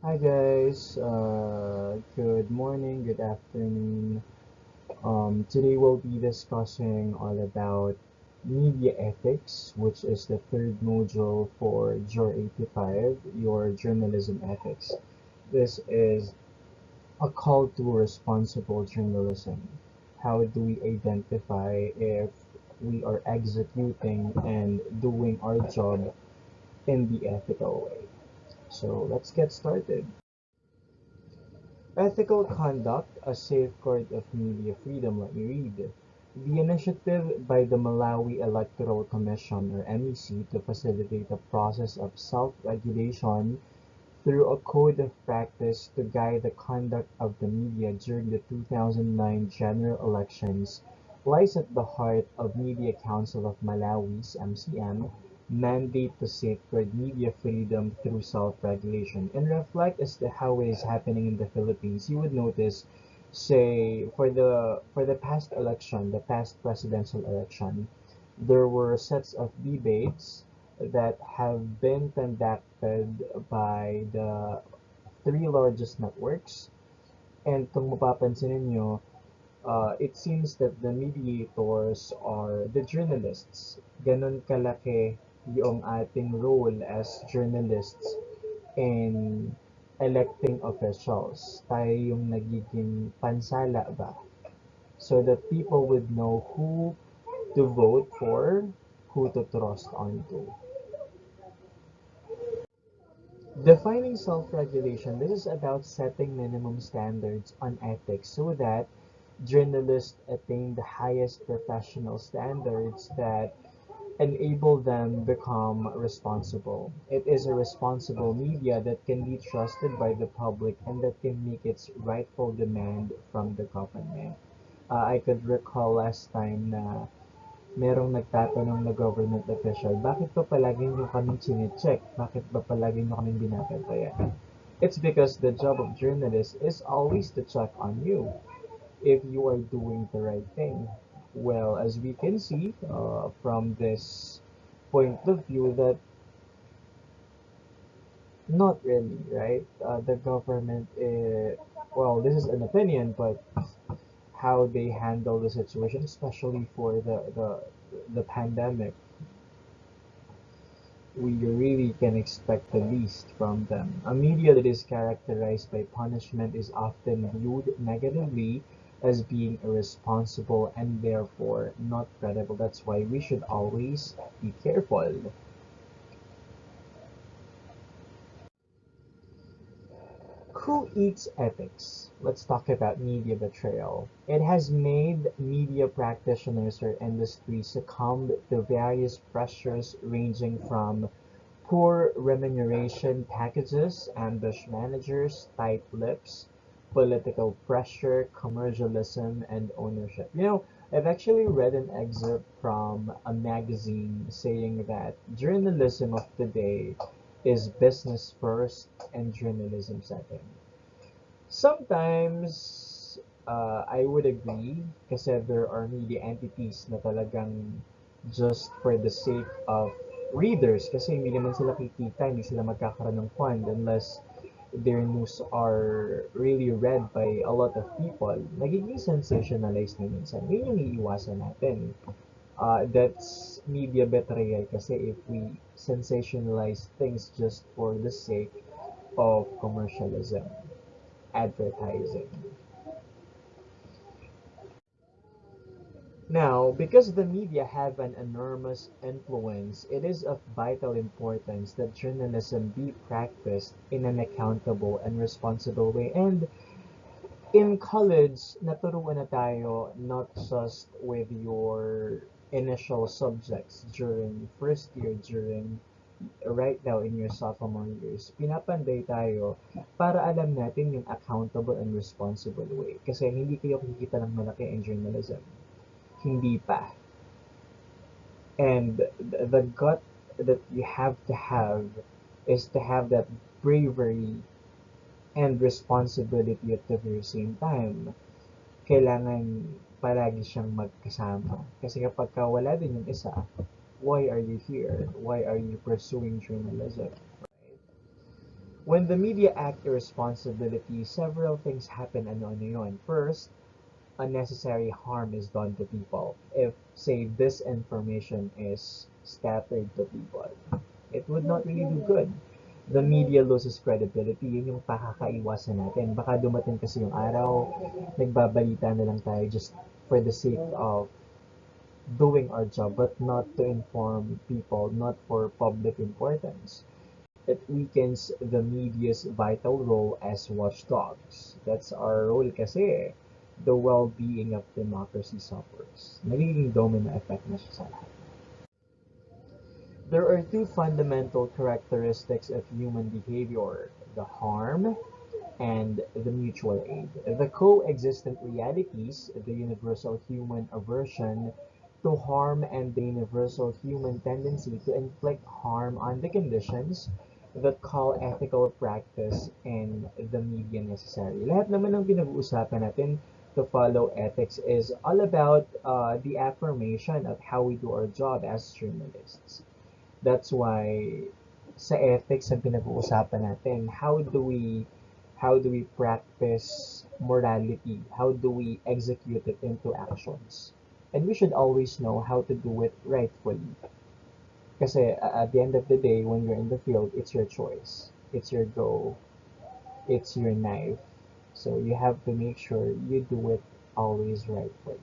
Hi guys, good morning, good afternoon. Today we'll be discussing all about media ethics, which is the third module for JOUR 85, your journalism ethics. This is a call to responsible journalism. How do we identify if we are executing and doing our job in the ethical way? So let's get started. Ethical Conduct, a Safeguard of Media Freedom. Let me read. The initiative by the Malawi Electoral Commission, or MEC, to facilitate a process of self-regulation through a code of practice to guide the conduct of the media during the 2009 general elections lies at the heart of Media Council of Malawi's (MCM) mandate to safeguard media freedom through self-regulation and reflect as to how it is happening in the Philippines. You would notice, say, for the past election, the past presidential election, there were sets of debates that have been conducted by the three largest networks. And kung mapapansin ninyo, it seems that the mediators are the journalists. Ganon kalaki yung ating role as journalists in electing officials. Tayo yung nagiging pansala ba? So that people would know who to vote for, who to trust onto. Defining self-regulation, this is about setting minimum standards on ethics so that journalists attain the highest professional standards that enable them become responsible. It is a responsible media that can be trusted by the public and that can make its rightful demand from the government. I could recall last time na merong nagtatanong na government official, bakit ba palagi nyo kaming chine-check? Bakit ba palagi nyo kaming binabantayan? It's because the job of journalists is always to check on you if you are doing the right thing. Well, as we can see from this point of view that not really, right? The government, well, this is an opinion, but how they handle the situation, especially for the pandemic, we really can expect the least from them. A media that is characterized by punishment is often viewed negatively as being irresponsible and therefore not credible. That's why we should always be careful. Who eats ethics? Let's talk about media betrayal. It has made media practitioners or industry succumb to various pressures ranging from poor remuneration packages, ambush managers, tight lips, political pressure, commercialism, and ownership. I've actually read an excerpt from a magazine saying that journalism of today is business first and journalism second. Sometimes, I would agree kasi there are media entities na talagang just for the sake of readers kasi hindi naman sila kikita, hindi sila magkakaroon ng fund unless their news are really read by a lot of people. Nagiging sensationalized na minsan. Yun yung iiwasan natin. That's media betrayal kasi if we sensationalize things just for the sake of commercialism, advertising. Now, because the media have an enormous influence, it is of vital importance that journalism be practiced in an accountable and responsible way. And in college, naturuan na tayo not just with your initial subjects during first year, during right now in your sophomore years. Pinapanday tayo para alam natin yung accountable and responsible way. Kasi hindi kayo kikita ng malaki in journalism. Hindi pa. And the gut that you have to have is to have that bravery and responsibility at the very same time. Kailangan palagi siyang magkasama. Kasi kapag wala din yung isa, why are you here? Why are you pursuing journalism? When the media act irresponsibly, several things happen. Ano yun? First, unnecessary harm is done to people. If, say, disinformation is scattered to people, it would not really do good. The media loses credibility. Yun yung pakakaiwasan natin. Baka dumating kasi yung araw, nagbabalita na lang tayo just for the sake of doing our job, but not to inform people, not for public importance. It weakens the media's vital role as watchdogs. That's our role kasi the well-being of democracy suffers. Nagiging domino effect na siya sa lahat. There are two fundamental characteristics of human behavior: the harm and the mutual aid. The coexistent realities, the universal human aversion to harm and the universal human tendency to inflict harm on the conditions that call ethical practice and the media necessary. Lahat naman ng pinag-uusapan natin to follow ethics is all about the affirmation of how we do our job as journalists. That's why sa ethics ang pinag-uusapan natin, how do we practice morality? How do we execute it into actions? And we should always know how to do it rightfully. Kasi at the end of the day, when you're in the field, it's your choice. It's your go. It's your knife. So you have to make sure you do it always rightfully.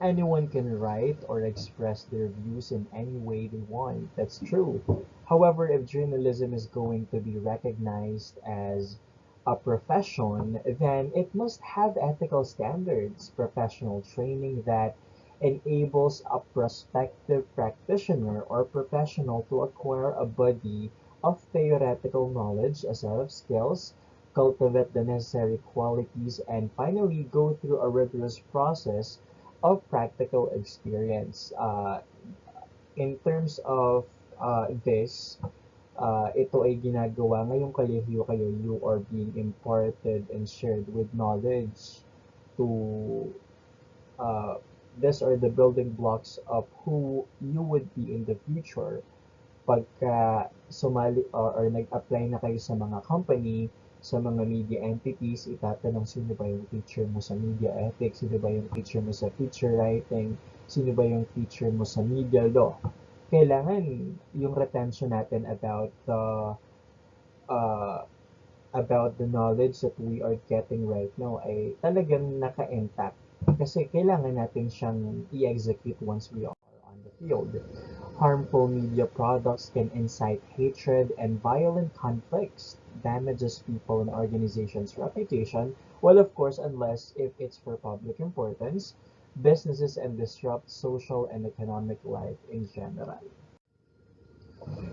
Anyone can write or express their views in any way they want. That's true. However, if journalism is going to be recognized as a profession, then it must have ethical standards, professional training that enables a prospective practitioner or professional to acquire a body of theoretical knowledge, a set of skills, cultivate the necessary qualities, and finally go through a rigorous process of practical experience. In terms of this, ito ay ginagawa ngayong kolehiyo kayo, you are being imparted and shared with knowledge to uh, these are the building blocks of who you would be in the future pagka sumali or nag-apply na kayo sa mga company, sa mga media entities, itatanong sino ba yung teacher mo sa media ethics, sino ba yung teacher mo sa feature writing, sino ba yung teacher mo sa media law. Kailangan yung retention natin uh, about the knowledge that we are getting right now ay talagang naka-intact. Kasi kailangan natin siyang i-execute once we are on the field. Harmful media products can incite hatred and violent conflicts, damages people and organizations' reputation, well, of course, unless if it's for public importance, businesses and disrupt social and economic life in general.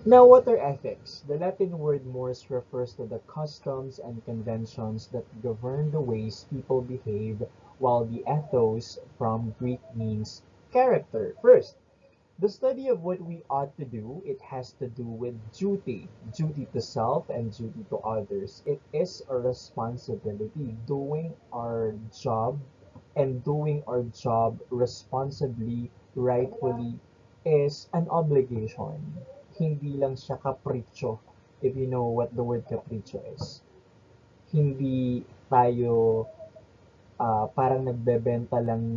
Now, what are ethics? The Latin word mores refers to the customs and conventions that govern the ways people behave, while the ethos from Greek means character. First, the study of what we ought to do, it has to do with duty to self and duty to others. It is a responsibility. Doing our job responsibly, rightfully, is an obligation. Hindi lang siya kapritsyo, if you know what the word kapritsyo is. Hindi tayo parang nagbebenta lang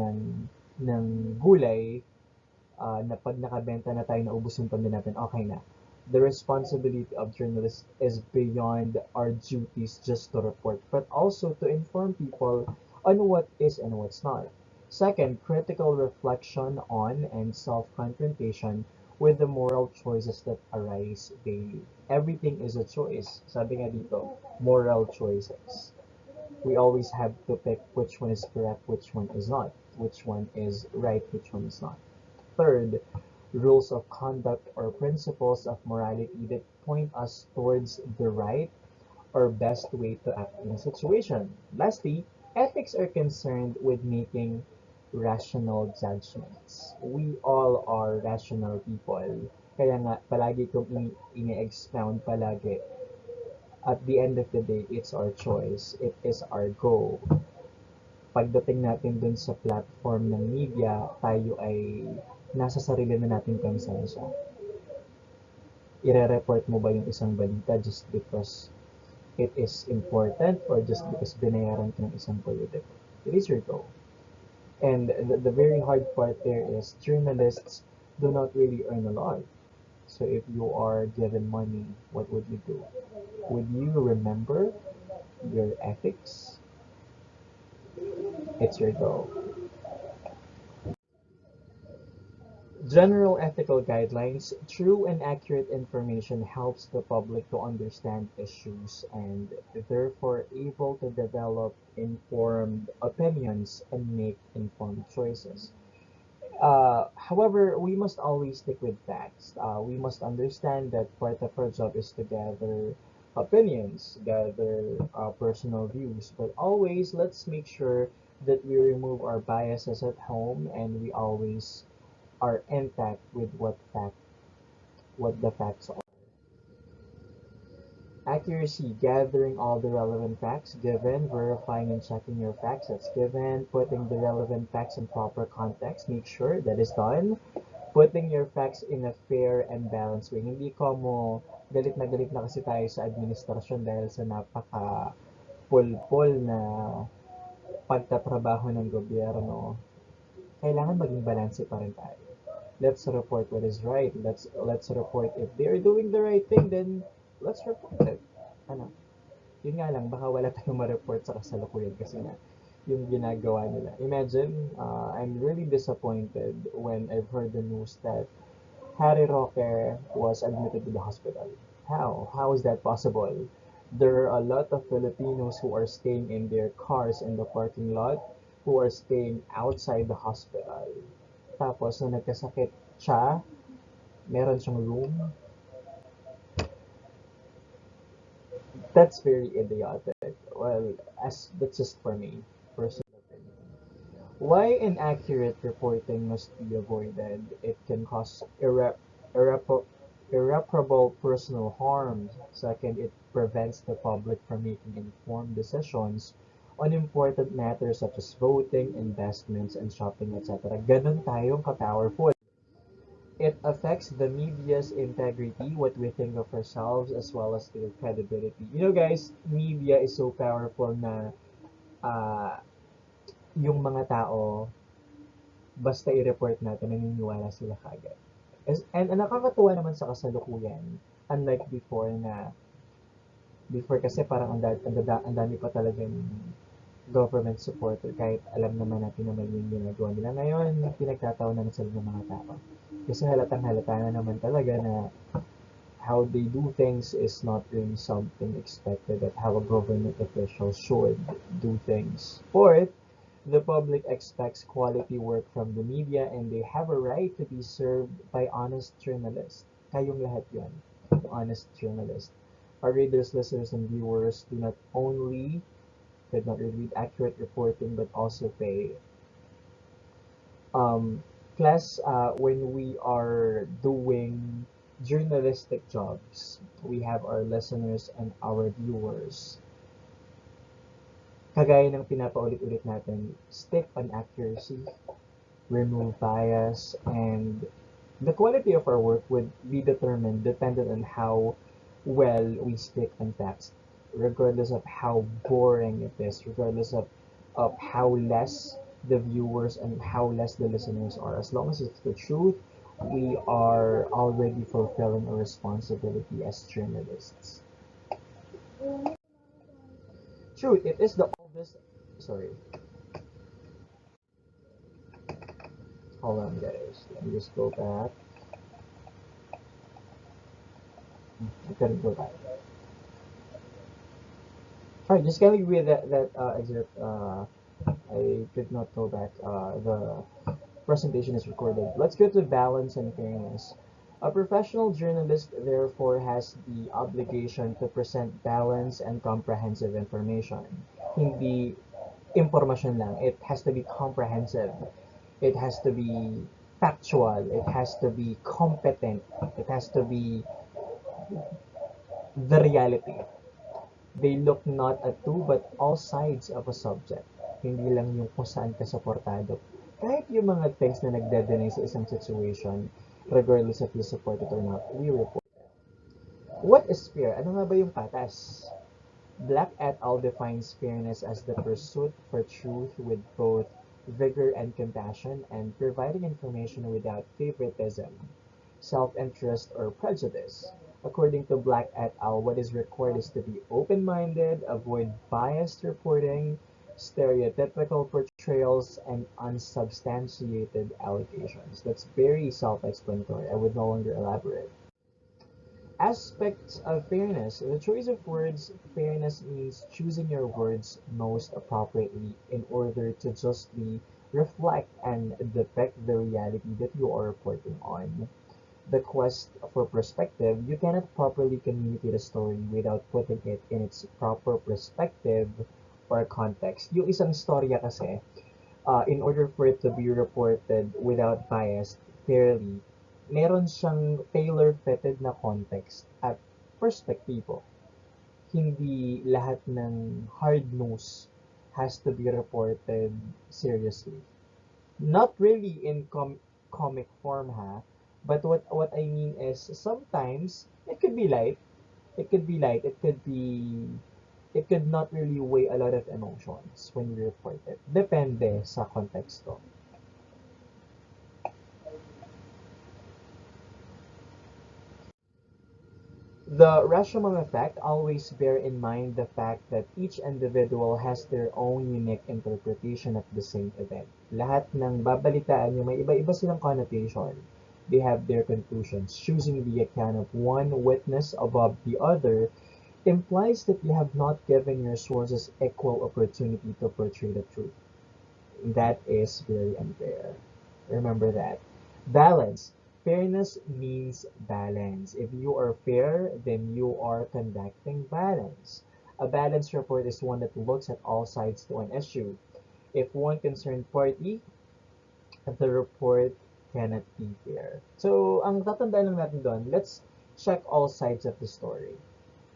ng gulay na pag nakabenta na tayo, naubos yung pamilya natin, okay na. The responsibility of journalists is beyond our duties just to report, but also to inform people on what is and what's not. Second, critical reflection on and self-confrontation with the moral choices that arise daily. Everything is a choice. Sabi nga dito, moral choices. We always have to pick which one is correct, which one is not, which one is right, which one is not. Third, rules of conduct or principles of morality that point us towards the right or best way to act in a situation. Lastly, ethics are concerned with making rational judgments. We all are rational people. Kaya nga, palagi kong ini-expound palagi. At the end of the day, it's our choice. It is our goal. Pagdating natin dun sa platform ng media, tayo ay nasa sarili na nating konsensya. ire-report mo ba yung isang balita just because it is important or just because binayaran ka ng isang politiko? It is your goal. And the very hard part there is journalists do not really earn a lot. So if you are given money, what would you do? Would you remember your ethics? It's your goal. General ethical guidelines. True and accurate information helps the public to understand issues and therefore able to develop informed opinions and make informed choices. However, we must always stick with facts. We must understand that part of our job is to gather opinions, gather personal views, but always let's make sure that we remove our biases at home and we always are intact with what the facts are. Accuracy, gathering all the relevant facts given, verifying and checking your facts that's given, putting the relevant facts in proper context, make sure that is done, putting your facts in a fair and balanced way. Hindi ko mo galit na kasi tayo sa administrasyon dahil sa napaka pulpol na pagtatrabaho ng gobyerno. Kailangan maging balanse pa rin tayo. Let's report what is right. Let's report if they are doing the right thing, then let's report it. Ano? Yun nga lang, baka wala tayong ma-report sa kasalukuyan kasi na yung ginagawa nila. Imagine, I'm really disappointed when I've heard the news that Harry Roque was admitted to the hospital. How? How is that possible? There are a lot of Filipinos who are staying in their cars in the parking lot, who are staying outside the hospital. Tapos, nung nagkasakit siya, meron siyang room. That's very idiotic. Well, that's just for me, personal opinion. Why inaccurate reporting must be avoided? It can cause irreparable personal harm. Second, it prevents the public from making informed decisions on important matters such as voting, investments, and shopping, etc. Ganon tayong ka-powerful. It affects the media's integrity, what we think of ourselves, as well as their credibility. You know guys, media is so powerful na uh, yung mga tao, basta i-report natin, naniniwala sila kagad. And nakakatuwa naman sa kasalukuyan, unlike before kasi parang ang dami pa talagang government supporter kahit alam naman natin na mali yung ginagawa nila. Ngayon, pinagtatawanan na sila ng mga tao. Kasi halatang halata na naman talaga na how they do things is not really something expected at how a government official should do things. Fourth, the public expects quality work from the media and they have a right to be served by honest journalists. Kayong lahat yun, honest journalists. Our readers, listeners, and viewers do not only did not read accurate reporting but also pay. Plus, when we are doing journalistic jobs, we have our listeners and our viewers. Kagaya ng pinapaulit-ulit natin, stick on accuracy, remove bias, and the quality of our work would be determined dependent on how well we stick on facts, regardless of how boring it is, regardless of how less the viewers and how less the listeners are. As long as it's the truth, we are already fulfilling a responsibility as journalists. Truth, it is the oldest. Sorry. Hold on, guys. Let me just go back. I couldn't go back. Alright, just gonna read that excerpt. I could not go back. The presentation is recorded. Let's go to balance and fairness. A professional journalist therefore has the obligation to present balanced and comprehensive information. Hindi information lang. It has to be comprehensive. It has to be factual. It has to be competent. It has to be the reality. They look not at two but all sides of a subject. Hindi lang yung kung saan ka supportado. Kahit yung mga things na nagde-deny sa isang situation, regardless if you support it or not, we report it. What is fair? Ano nga ba yung patas? Black et al. Defines fairness as the pursuit for truth with both vigor and compassion, and providing information without favoritism, self-interest, or prejudice. According to Black et al., what is required is to be open-minded, avoid biased reporting, stereotypical portrayals, and unsubstantiated allegations. That's very self-explanatory. I would no longer elaborate. Aspects of fairness. The choice of words. Fairness means choosing your words most appropriately in order to justly reflect and depict the reality that you are reporting on. The quest for perspective. You cannot properly communicate a story without putting it in its proper perspective or context. Yung isang storya kasi, in order for it to be reported without bias fairly, meron siyang tailor-fitted na context at perspektibo. Hindi lahat ng hard news has to be reported seriously. Not really in comic form ha, but what I mean is sometimes it could be light, it could be light, it could not really weigh a lot of emotions when you report it. Depende sa konteksto. The rational effect, always bear in mind the fact that each individual has their own unique interpretation of the same event. Lahat ng babalitaan nyo, may iba-iba silang connotation. They have their conclusions. Choosing the account of one witness above the other implies that you have not given your sources equal opportunity to portray the truth. That is very unfair. Remember that. Balance. Fairness means balance. If you are fair, then you are conducting balance. A balanced report is one that looks at all sides to an issue. If one concerned party, the report cannot be fair. So, ang tatandaan lang natin doon, let's check all sides of the story.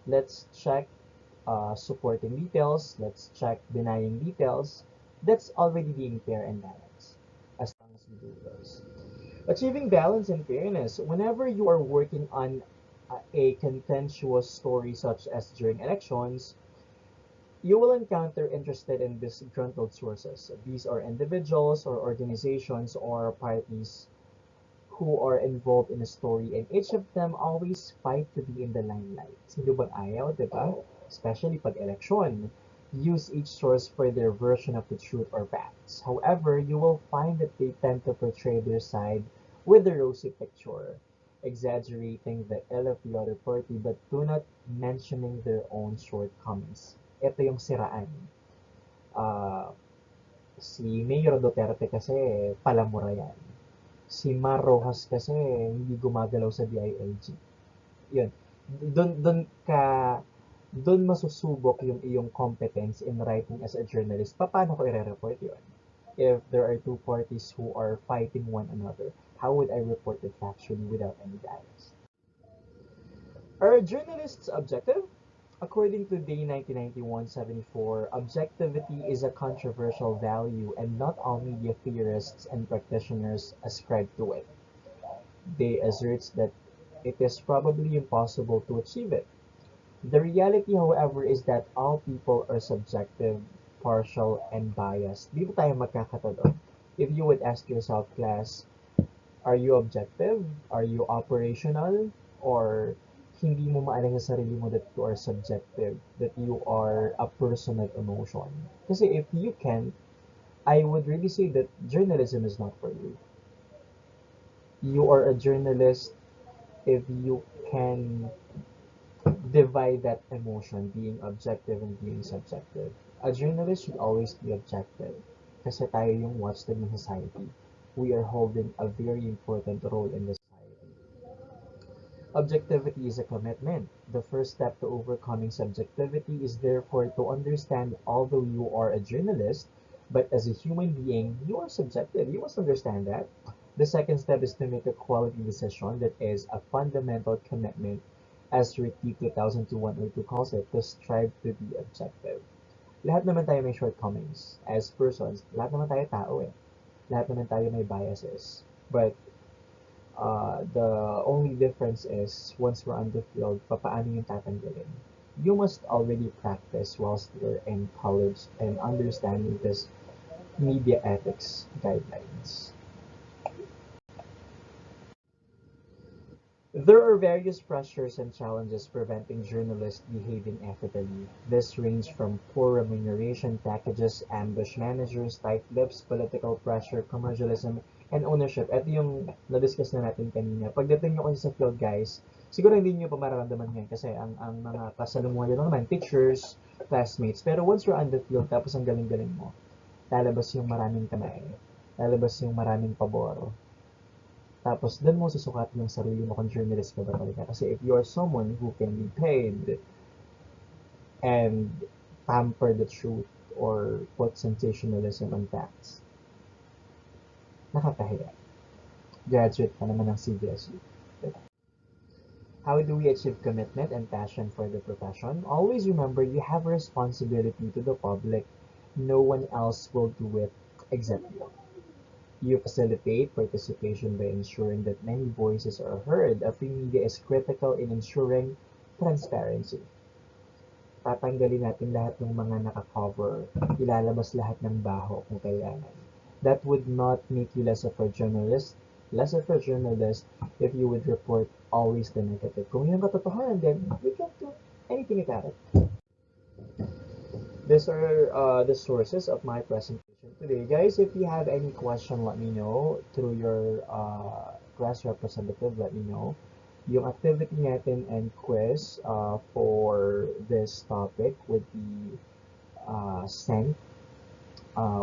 Let's check supporting details. Let's check denying details. That's already being fair and balanced as long as we do those. Achieving balance and fairness. Whenever you are working on a contentious story such as during elections, you will encounter interested and disgruntled sources. These are individuals or organizations or parties who are involved in a story, and each of them always fight to be in the limelight. Sino bang ayaw, di ba? Especially pag election. Use each source for their version of the truth or facts. However, you will find that they tend to portray their side with the rosy picture, exaggerating the ill of the other party but do not mentioning their own shortcomings. Ito yung siraan. Ah, si Mayor Duterte kasi palamura yan. Si Mar Rojas kasi hindi gumagalaw sa DILG. Yun. Doon doon ka doon masusubok yung iyong competence in writing as a journalist. Paano ko i-report yun? If there are two parties who are fighting one another, how would I report it factually without any bias? Are journalists objective? According to Day 1991-74, objectivity is a controversial value and not all media theorists and practitioners ascribe to it. They assert that it is probably impossible to achieve it. The reality, however, is that all people are subjective, partial, and biased. Dito tayo magkakatalo. If you would ask yourself, class, are you objective? Are you operational? Or hindi mo maalam sa sarili mo that you are subjective, that you are a person of emotion? Kasi if you can, I would really say that journalism is not for you. You are a journalist if you can divide that emotion, being objective and being subjective. A journalist should always be objective kasi tayo yung watchdog ng society. We are holding a very important role in the society. Objectivity is a commitment. The first step to overcoming subjectivity is therefore to understand although you are a journalist, but as a human being, you are subjective. You must understand that. The second step is to make a quality decision that is a fundamental commitment, as Ricky 2002-102 calls it, to strive to be objective. Lahat naman tayo may shortcomings as persons. Lahat naman tayo tao eh. Lahat naman tayo may biases. But The only difference is once we're on the field, papaano yung tatanggalin. You must already practice whilst you're in college and understanding this media ethics guidelines. There are various pressures and challenges preventing journalists behaving ethically. This range from poor remuneration packages, ambush managers, tight lips, political pressure, commercialism, and ownership. Ito yung na-discuss na natin kanina. Pagdating nyo kasi sa field, guys, siguro hindi nyo pa mararamdaman ngayon kasi ang mga kasalumuhan nyo naman, teachers, classmates. Pero once you're on the field, tapos ang galing-galing mo, lalabas yung maraming kamay, lalabas yung maraming pabor, tapos doon mo susukatin yung sarili mo kung journalist ka ba talaga. Kasi if you are someone who can be paid and pamper the truth or put sensationalism on facts, nakakahiya. Graduate ka naman ng CBSU. How do we achieve commitment and passion for the profession? Always remember you have a responsibility to the public. No one else will do it except you. You facilitate participation by ensuring that many voices are heard. A free media is critical in ensuring transparency. Tatanggalin natin lahat ng mga naka-cover, ilalabas lahat ng baho kung kailangan. That would not make you less of a journalist if you would report always the negative. Kung yun ang katotohanan, then we can't do anything about it. These are the sources of my presentation today. Guys, if you have any question, let me know. Through your class representative, let me know. Yung activity natin and quiz for this topic would be sent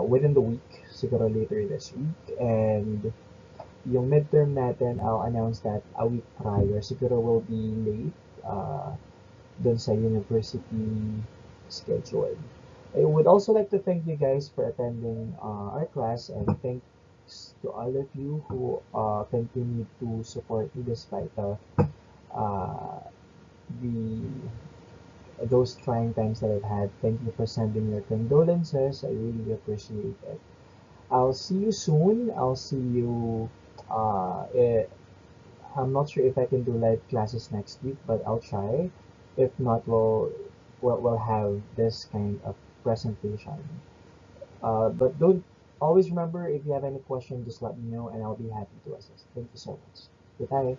within the week, siguro later this week. And yung midterm natin, I'll announce that a week prior. Siguro will be late dun sa university schedule. I would also like to thank you guys for attending our class, and thanks to all of you who continue to support me despite of uh, the those trying times that I've had. Thank you for sending your condolences. I really appreciate it. I'll see you soon. I'll see you. I'm not sure if I can do live classes next week, but I'll try. If not, we'll have this kind of presentation. But don't always remember if you have any question, just let me know and I'll be happy to assist. Thank you so much. Goodbye.